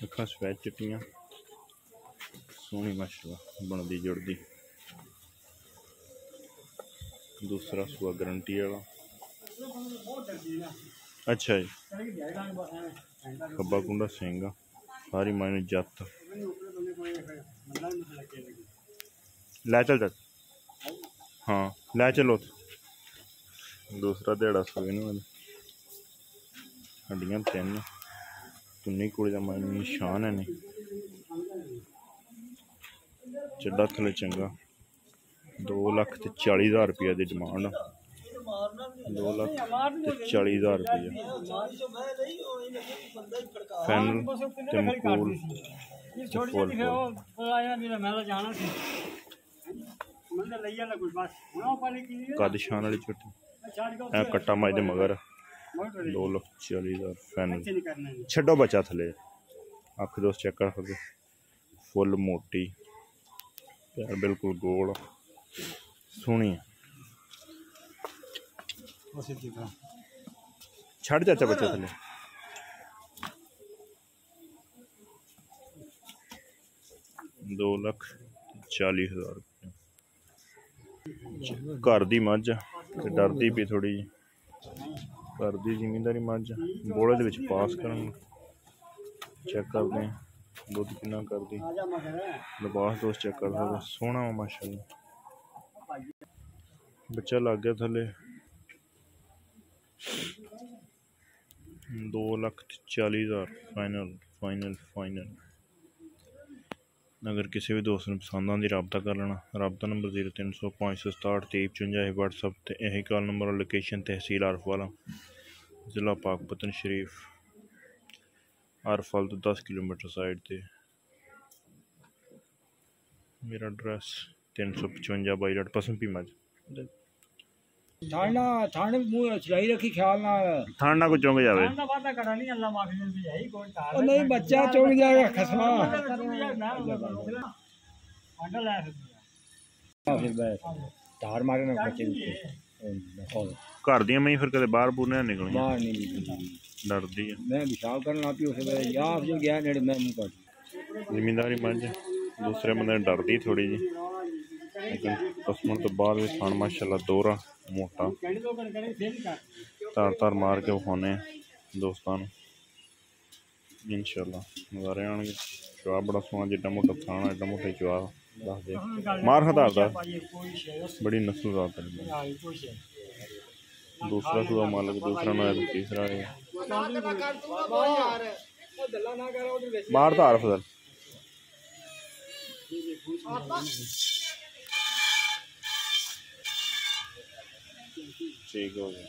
अखा सफेद चिट्टियां सोहनी माशाल्लाह बनदी जुड़दी। दूसरा सूआ गारंटी वाला। अच्छा जी खब्बा कुंडा सिंह सारी मायने जत लै चल चल हाँ लै चलो। दूसरा ध्याड़ा सूए नूं हड्डियां 3 तुन्नी कुड़ी का मायने निशान है नहीं चड्डा थले चंगा 2,40,000 रुपया की डिमांड 2,40,000 रुपया फैनल ते मकूल कद शान वाली झोटी कट्टा मज दे मगर 2,40,000 फैनल छड्डो बच्चा थले अख दोस्त चेक कर सकते फुल मोटी पैर बिल्कुल गोल सोहनी छड़ चाचा बच्चा थले 2,40,000 रुपया घर दी मझ डरदी भी थोड़ी जी घर दी जिमींदारी मझ बोले दे विच पास करन चेक करते हैं दुध किन्ना करदी लिबास दोस्त चेक कर सकते सोहना माशाल्लाह बच्चा लग गया थले 2,40,000 फाइनल फाइनल फाइनल। अगर किसी भी दोस्त ने पसंद आती रबता कर लेना रबता नंबर 0300 567 2355 व्हाट्सअप ते यही कॉल नंबर और लोकेशन तहसील आरफवाला जिला पाकपतन शरीफ आरफवाल तो 10 किलोमीटर साइड ते मेरा एड्रैस 355 बाईलाट पसंद मज थाना थाने मुंह चलाई रखी ख्याल ना थाना को चौंक जावे नहीं बच्चा चौंक जाएगा खसमा तार मारे ना बच्चे घर दी मई फिर कदे बाहर बूर नहीं निकलनी बाहर नहीं डरदी है मैं पेशाब करना पी उस या जो गया नेड़े मैं मुंह कर जिम्मेदारी मंझ दूसरे बंदे डरदी थोड़ी जी लेकिन कसमण तो बाद भी थान माशाल्लाह दोहरा मोटा तार तार मार के विखाने दोस्तान इंशाल्लाह नज़ारे आने चुआ बड़ा सोहना जिड्डा मोटा थाना एड्डा मोटा चुआ दस दे मार हतार दा बड़ी नस्ल जात है दूसरा सुआ मालिक दूसरा ना तीसरा है मार तार फजल ठीक हो गया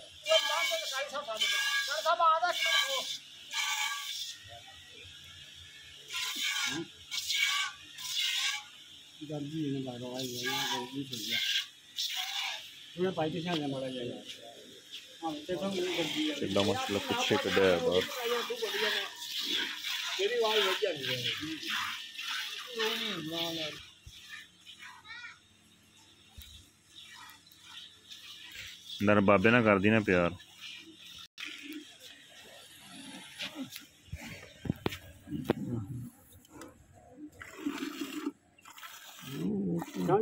चिड्डा मसला पीछे कढ़ा है बाहर नर बाबे ना कर दी ना प्यार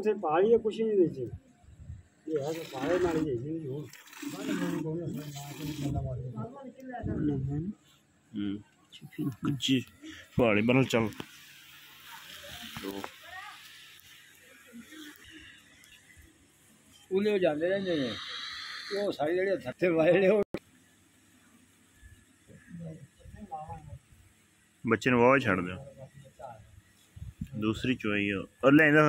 से पहाड़ी है कुछ नहीं देती ये है तो पहाड़े मारी जैसी हो जी पहाड़ी बनल चल स्कूले जाते रहते हैं वो सारी जगह थत्थे वाले बच्चे ने वाह छड़ दो दूसरी चुआई और लेंदा